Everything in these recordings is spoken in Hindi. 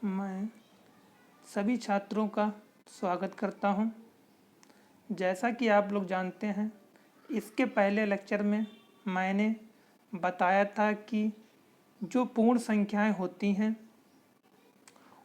मैं सभी छात्रों का स्वागत करता हूं। जैसा कि आप लोग जानते हैं, इसके पहले लेक्चर में मैंने बताया था कि जो पूर्ण संख्याएं होती हैं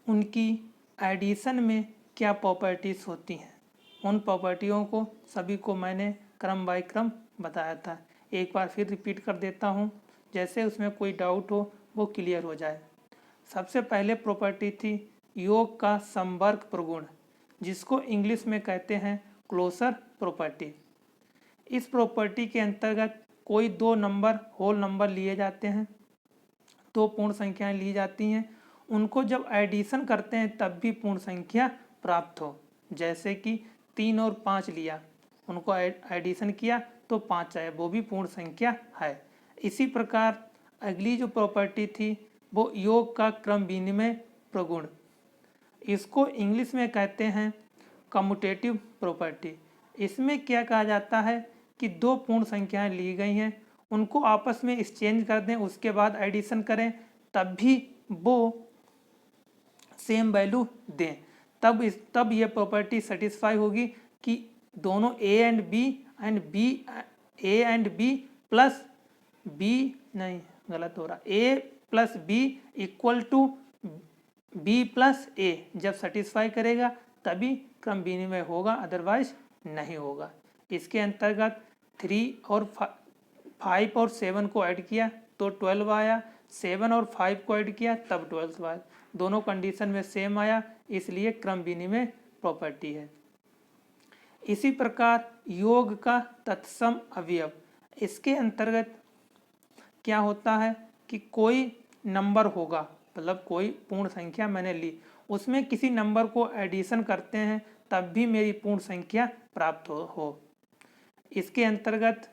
उनकी एडिशन में क्या प्रॉपर्टीज़ होती हैं। उन प्रॉपर्टियों को सभी को मैंने क्रम बाय क्रम बताया था। एक बार फिर रिपीट कर देता हूं, जैसे उसमें कोई डाउट हो वो क्लियर हो जाए। सबसे पहले प्रॉपर्टी थी योग का संवर्ग प्रगुण, जिसको इंग्लिश में कहते हैं क्लोजर प्रॉपर्टी। इस प्रॉपर्टी के अंतर्गत कोई दो नंबर होल नंबर लिए जाते हैं, दो पूर्ण संख्याएं ली जाती हैं, उनको जब एडिशन करते हैं तब भी पूर्ण संख्या प्राप्त हो। जैसे कि 3 और 5 लिया, उनको एडिशन किया तो 5 आया, वो भी पूर्ण संख्या है। इसी प्रकार अगली जो प्रॉपर्टी थी वो योग का क्रम विनिमय प्रगुण, इसको इंग्लिश में कहते हैं कम्यूटेटिव प्रॉपर्टी। इसमें क्या कहा जाता है कि दो पूर्ण संख्याएं ली गई हैं, उनको आपस में एक्सचेंज कर दें, उसके बाद एडिशन करें, तब भी वो सेम वैल्यू दें, तब ये प्रॉपर्टी सेटिस्फाई होगी कि दोनों A and B plus B, नहीं गलत हो रहा, A plus B equal to B plus A जब सेटिस्फाई करेगा तभी क्रम विनिमय होगा, अदरवाइज नहीं होगा। इसके अंतर्गत 3 और 5 और 7 को ऐड किया तो 12 आया, 7 और 5 को ऐड किया तब 12 आया, दोनों कंडीशन में सेम आया, इसलिए क्रम विनिमय प्रॉपर्टी है। इसी प्रकार योग का तत्सम अवयव, इसके अंतर्गत क्या होता है कि कोई नंबर होगा, मतलब कोई पूर्ण संख्या मैंने ली, उसमें किसी नंबर को एडिशन करते हैं तब भी मेरी पूर्ण संख्या प्राप्त हो। इसके अंतर्गत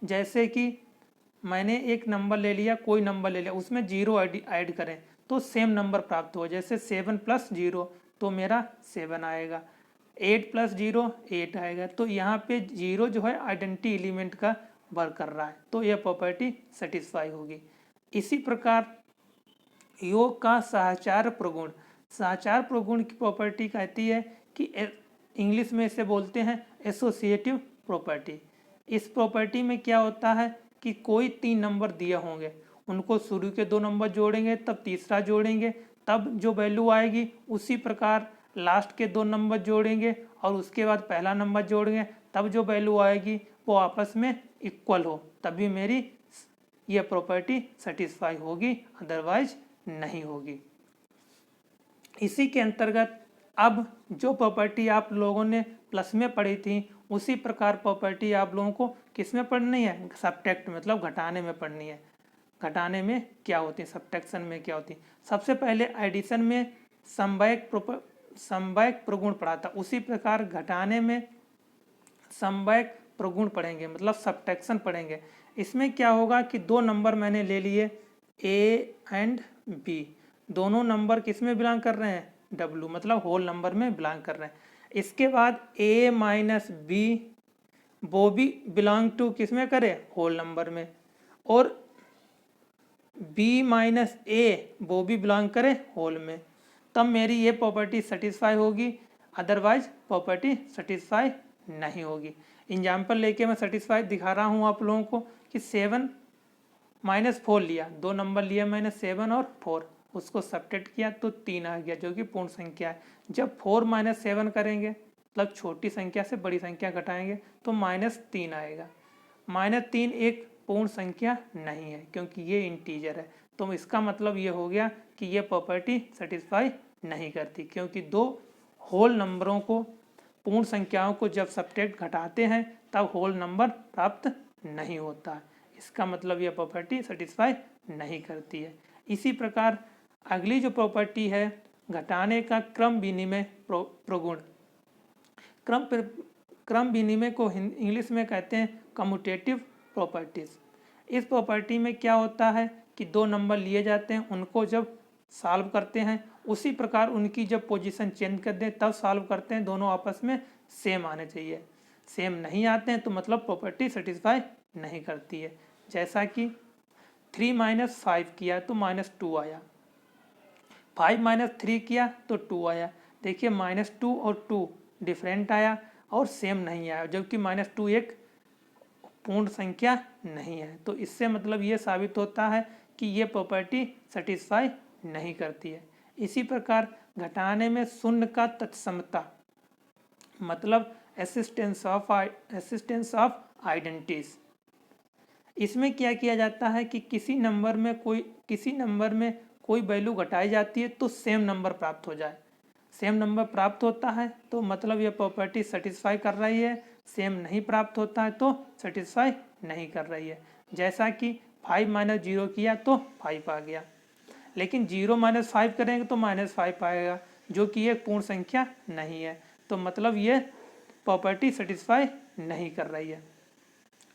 जैसे कि मैंने एक नंबर ले लिया, कोई नंबर ले लिया, उसमें 0 ऐड करें तो सेम नंबर प्राप्त हो। जैसे 7 प्लस 0 तो मेरा 7 आएगा, 8 प्लस 0 8 आएगा। तो यहाँ पे 0 जो है आइडेंटिटी एलिमेंट का वर्क कर रहा है, तो यह प्रॉपर्टी सेटिस्फाई होगी। इसी प्रकार योग का सहचार प्रगुण, सहचार प्रगुण की प्रॉपर्टी कहती है कि इंग्लिश में इसे बोलते हैं एसोसिएटिव प्रॉपर्टी। इस प्रॉपर्टी में क्या होता है कि कोई 3 नंबर दिए होंगे, उनको शुरू के 2 नंबर जोड़ेंगे, तब तीसरा जोड़ेंगे, तब जो वैल्यू आएगी उसी प्रकार लास्ट के 2 नंबर जोड़ेंगे और उसके बाद पहला नंबर जोड़ेंगे, तब जो वैल्यू आएगी वो आपस में इक्वल हो, तभी मेरी यह प्रॉपर्टी सेटिस्फाई होगी, अदरवाइज नहीं होगी। इसी के अंतर्गत अब जो प्रॉपर्टी आप लोगों ने प्लस में पढ़ी थी, उसी प्रकार प्रॉपर्टी आप लोगों को किस में पढ़नी है, सब्ट्रैक्ट मतलब घटाने में पढ़नी है। घटाने में क्या होती है, सब्ट्रैक्शन में क्या होती है। सबसे पहले एडिशन में समवायक प्रगुण पढ़ा था, उसी प्रकार घटाने में समवायक प्रगुण पढ़ेंगे, मतलब सब्ट्रैक्शन पढ़ेंगे। इसमें क्या होगा कि 2 नंबर मैंने ले लिए ए एंड बी, दोनों नंबर किस में बिलोंग कर रहे हैं, डब्ल्यू मतलब होल नंबर में बिलोंग कर रहे हैं। इसके बाद ए माइनस बी वो भी बिलोंग टू किस में करे, होल नंबर में, और बी माइनस ए वो भी बिलोंग करे होल में, तब मेरी ये प्रॉपर्टी सेटिस्फाई होगी, अदरवाइज प्रॉपर्टी सेटिस्फाई नहीं होगी। एग्जाम्पल लेके मैं सेटिस्फाई दिखा रहा हूँ आप लोगों को कि 7 माइनस 4 लिया, 2 नंबर लिया मैंने 7 और 4, उसको सब्ट्रैक्ट किया तो 3 आ गया, जो कि पूर्ण संख्या है। जब 4 माइनस 7 करेंगे, मतलब छोटी संख्या से बड़ी संख्या घटाएंगे तो -3 आएगा। -3 एक पूर्ण संख्या नहीं है क्योंकि ये इंटीजर है, तो इसका मतलब ये हो गया कि ये प्रॉपर्टी सेटिस्फाई नहीं करती, क्योंकि 2 होल नंबरों को, पूर्ण संख्याओं को जब सब्ट्रैक्ट घटाते हैं तब होल नंबर प्राप्त नहीं होता है। इसका मतलब यह प्रॉपर्टी सेटिस्फाई नहीं करती है। इसी प्रकार अगली जो प्रॉपर्टी है घटाने का क्रम विनिमय प्रगुण, क्रम विनिमय को इंग्लिश में कहते हैं कम्यूटेटिव प्रॉपर्टीज। इस प्रॉपर्टी में क्या होता है कि 2 नंबर लिए जाते हैं, उनको जब सॉल्व करते हैं उसी प्रकार उनकी जब पोजीशन चेंज कर दें तब सॉल्व करते हैं, दोनों आपस में सेम आने चाहिए। सेम नहीं आते हैं तो मतलब प्रॉपर्टी सेटिस्फाई नहीं करती है। जैसा कि 3 माइनस 5 किया तो -2 आया, 5 माइनस 3 किया तो 2 आया। देखिए -2 और 2 डिफरेंट आया और सेम नहीं आया, जबकि -2 एक पूर्ण संख्या नहीं है। तो इससे मतलब ये साबित होता है कि ये प्रॉपर्टी सेटिस्फाई नहीं करती है। इसी प्रकार घटाने में शून्य का तत्समता मतलब एसिस्टेंस ऑफ आइडेंटिटीज। इसमें क्या किया जाता है कि किसी नंबर में कोई वैल्यू घटाई जाती है तो सेम नंबर प्राप्त हो जाए। सेम नंबर प्राप्त होता है तो मतलब ये प्रॉपर्टी सेटिस्फाई कर रही है, सेम नहीं प्राप्त होता है तो सेटिस्फाई नहीं कर रही है। जैसा कि 5 माइनस 0 किया तो 5 आ गया, लेकिन 0 माइनस 5 करेंगे तो -5 आएगा, जो कि एक पूर्ण संख्या नहीं है। तो मतलब ये प्रॉपर्टी सेटिस्फाई नहीं कर रही है।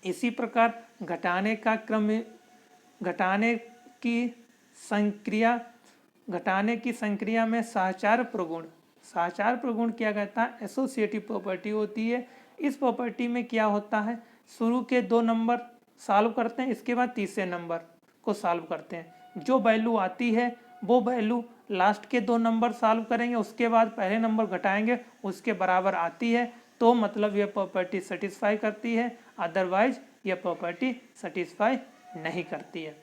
इसी प्रकार घटाने की संक्रिया में सहचार प्रगुण क्या कहता है, एसोसिएटिव प्रॉपर्टी होती है। इस प्रॉपर्टी में क्या होता है, शुरू के 2 नंबर सॉल्व करते हैं, इसके बाद तीसरे नंबर को सॉल्व करते हैं। जो वैल्यू आती है वो वैल्यू लास्ट के 2 नंबर सॉल्व करेंगे, उसके बाद पहले नंबर घटाएंगे, उसके बराबर आती है तो मतलब यह प्रॉपर्टी सेटिस्फाई करती है, अदरवाइज यह प्रॉपर्टी सेटिस्फाई नहीं करती है।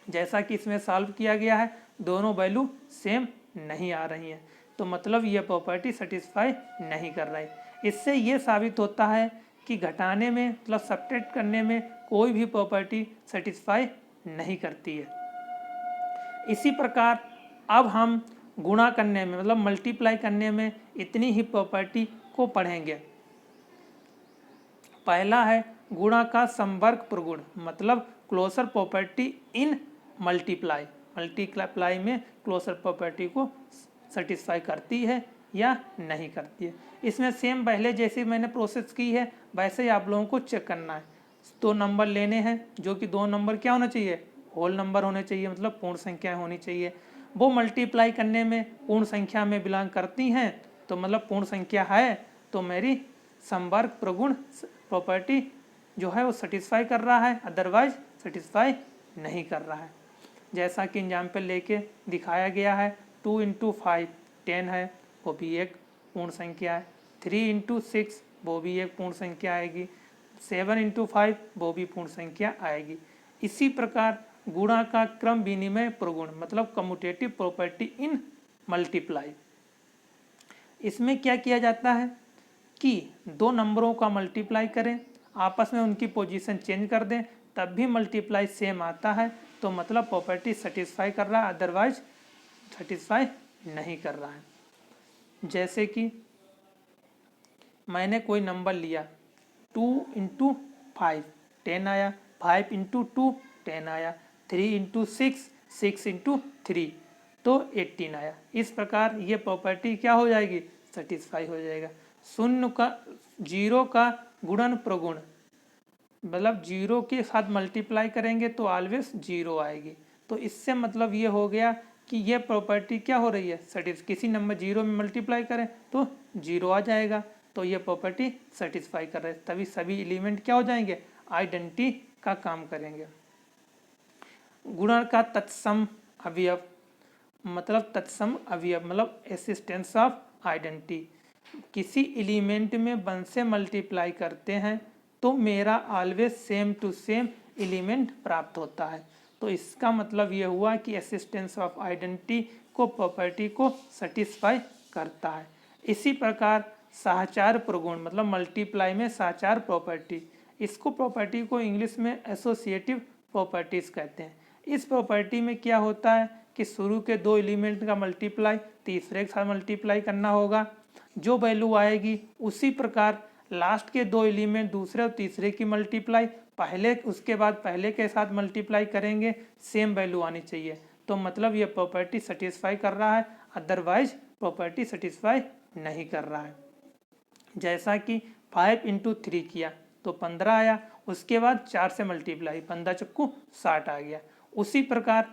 जैसा कि इसमें सॉल्व किया गया है, दोनों वैल्यू सेम नहीं आ रही हैं, तो मतलब यह प्रॉपर्टी सेटिस्फाई नहीं कर रही। इससे यह साबित होता है कि घटाने में मतलब सब्ट्रैक्ट करने में कोई भी प्रॉपर्टी सेटिस्फाई नहीं करती है। इसी प्रकार अब हम गुणा करने में मतलब मल्टीप्लाई करने में इतनी ही प्रॉपर्टी को पढ़ेंगे। पहला है गुणा का संवर्ग प्रगुण मतलब क्लोजर प्रॉपर्टी इन मल्टीप्लाई में क्लोजर प्रॉपर्टी को सेटिस्फाई करती है या नहीं करती है। इसमें सेम पहले जैसे मैंने प्रोसेस की है वैसे ही आप लोगों को चेक करना है। 2 नंबर लेने हैं, जो कि 2 नंबर क्या होना चाहिए, होल नंबर होने चाहिए, मतलब पूर्ण संख्या होनी चाहिए। वो मल्टीप्लाई करने में पूर्ण संख्या में बिलोंग करती हैं, तो मतलब पूर्ण संख्या है, तो मेरी संवर्ग प्रगुण प्रॉपर्टी जो है वो सेटिस्फाई कर रहा है, अदरवाइज सेटिस्फाई नहीं कर रहा है। जैसा कि एग्जाम्पल लेके दिखाया गया है, 2 × 5 10 है, वो भी एक पूर्ण संख्या है। 3 × 6 वो भी एक पूर्ण संख्या आएगी। 7 × 5 वो भी पूर्ण संख्या आएगी। इसी प्रकार गुणा का क्रम विनिमय प्रगुण मतलब कम्यूटेटिव प्रॉपर्टी इन मल्टीप्लाई। इसमें क्या किया जाता है कि 2 नंबरों का मल्टीप्लाई करें, आपस में उनकी पोजीशन चेंज कर दें, तब भी मल्टीप्लाई सेम आता है, तो मतलब प्रॉपर्टी सेटिस्फाई कर रहा है, अदरवाइज सेटिस्फाई नहीं कर रहा है। जैसे कि मैंने कोई नंबर लिया 2 × 5 10 आया, 5 × 2 10 आया, 3 × 6 6 × 3 तो 18 आया। इस प्रकार ये प्रॉपर्टी क्या हो जाएगी, सेटिस्फाई हो जाएगा। 0 का गुणन प्रगुण मतलब 0 के साथ मल्टीप्लाई करेंगे तो ऑलवेज 0 आएगी। तो इससे मतलब ये हो गया कि ये प्रॉपर्टी क्या हो रही है, किसी नंबर 0 में मल्टीप्लाई करें तो 0 आ जाएगा, तो ये प्रॉपर्टी सेटिस्फाई कर रहे हैं। तभी सभी एलिमेंट क्या हो जाएंगे, आइडेंटिटी का काम करेंगे। गुणन का तत्सम अवयव मतलब एसिस्टेंस ऑफ आइडेंटिटी। किसी एलिमेंट में 1 से मल्टीप्लाई करते हैं तो मेरा always same to same element प्राप्त होता है। तो इसका मतलब ये हुआ कि एसिस्टेंस ऑफ आइडेंटिटी को प्रॉपर्टी को सेटिस्फाई करता है। इसी प्रकार सहचार प्रगुण मतलब मल्टीप्लाई में सहचार प्रॉपर्टी, इसको प्रॉपर्टी को इंग्लिश में एसोसिएटिव प्रॉपर्टीज कहते हैं। इस प्रॉपर्टी में क्या होता है कि शुरू के 2 एलिमेंट का मल्टीप्लाई तीसरे के साथ मल्टीप्लाई करना होगा, जो वैल्यू आएगी उसी प्रकार लास्ट के 2 एलिमेंट दूसरे और तीसरे की मल्टीप्लाई पहले उसके बाद पहले के साथ मल्टीप्लाई करेंगे, सेम वैल्यू आनी चाहिए। तो मतलब ये प्रॉपर्टी सेटिस्फाई कर रहा है, अदरवाइज प्रॉपर्टी सेटिस्फाई नहीं कर रहा है। जैसा कि 5 × 3 किया तो 15 आया, उसके बाद 4 से मल्टीप्लाई 15 चक्कू 60 आ गया। उसी प्रकार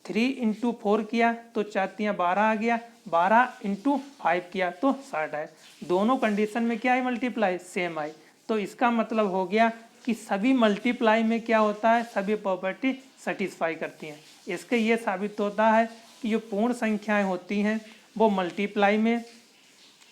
3 × 4 किया तो 4 × 12 आ गया, 12 × 5 किया तो 60 आया। दोनों कंडीशन में क्या आई, मल्टीप्लाई सेम आई। तो इसका मतलब हो गया कि सभी मल्टीप्लाई में क्या होता है, सभी प्रॉपर्टी सेटिस्फाई करती हैं। इसके ये साबित होता है कि जो पूर्ण संख्याएं होती हैं वो मल्टीप्लाई में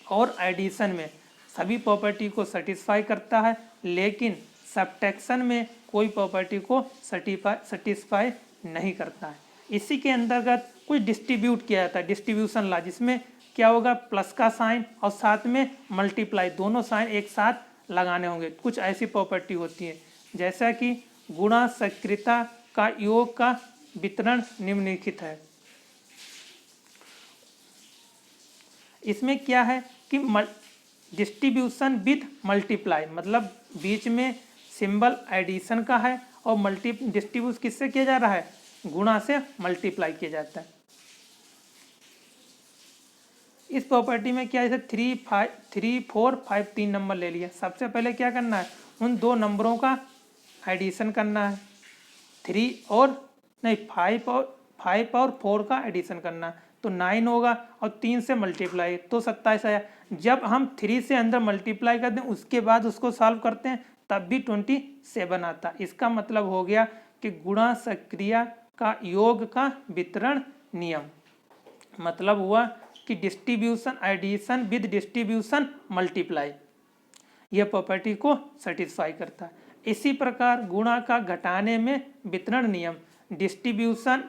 और एडिशन में सभी प्रॉपर्टी को सेटिस्फाई करता है, लेकिन सब्ट्रैक्शन में कोई प्रॉपर्टी को सेटिस्फाई नहीं करता है। इसी के अंतर्गत कुछ डिस्ट्रीब्यूट किया जाता है, डिस्ट्रीब्यूशन लॉ, जिसमें क्या होगा, प्लस का साइन और साथ में मल्टीप्लाई, दोनों साइन एक साथ लगाने होंगे। कुछ ऐसी प्रॉपर्टी होती है जैसा कि गुणा सक्रियता का योग का वितरण निम्नलिखित है। इसमें क्या है कि डिस्ट्रीब्यूशन विद मल्टीप्लाई, मतलब बीच में सिंबल एडिशन का है और डिस्ट्रीब्यूट किससे किया जा रहा है, गुणा से मल्टीप्लाई किया जाता है। इस प्रॉपर्टी में क्या, जैसे 3, 4, 5 3 नंबर ले लिया। सबसे पहले क्या करना है, उन दो नंबरों का एडिशन करना है, 5 और 4 का एडिशन करना है, तो 9 होगा और 3 से मल्टीप्लाई तो 27 आया। जब हम 3 से अंदर मल्टीप्लाई करते हैं उसके बाद उसको सॉल्व करते हैं तब भी 27 आता। इसका मतलब हो गया कि गुणा सक्रिया का योग का वितरण नियम, मतलब हुआ कि distribution addition with distribution multiply, यह प्रॉपर्टी को सेटिस्फाई करता है। इसी प्रकार गुणा का घटाने में वितरण नियम, distribution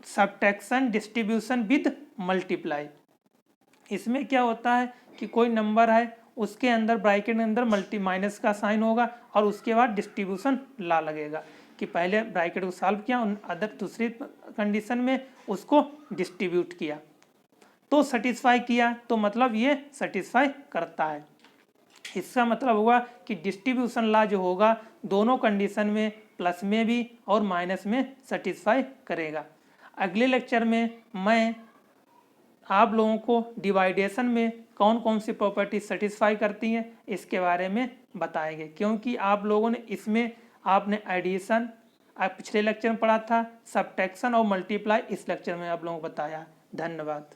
subtraction distribution with multiply. इसमें क्या होता है कि कोई नंबर है उसके अंदर ब्रैकेट के अंदर माइनस का साइन होगा और उसके बाद डिस्ट्रीब्यूशन ला लगेगा कि पहले ब्रैकेट को सॉल्व किया, अदर दूसरी कंडीशन में उसको डिस्ट्रीब्यूट किया तो सेटिस्फाई किया, तो मतलब ये सेटिस्फाई करता है। इसका मतलब हुआ कि डिस्ट्रीब्यूशन लॉ जो होगा दोनों कंडीशन में, प्लस में भी और माइनस में सेटिस्फाई करेगा। अगले लेक्चर में मैं आप लोगों को डिवाइडेशन में कौन कौन सी प्रॉपर्टी सेटिस्फाई करती हैं इसके बारे में बताएंगे, क्योंकि आप लोगों ने इसमें आपने एडिशन पिछले लेक्चर में पढ़ा था, सब्ट्रैक्शन और मल्टीप्लाई इस लेक्चर में आप लोगों को बताया। धन्यवाद।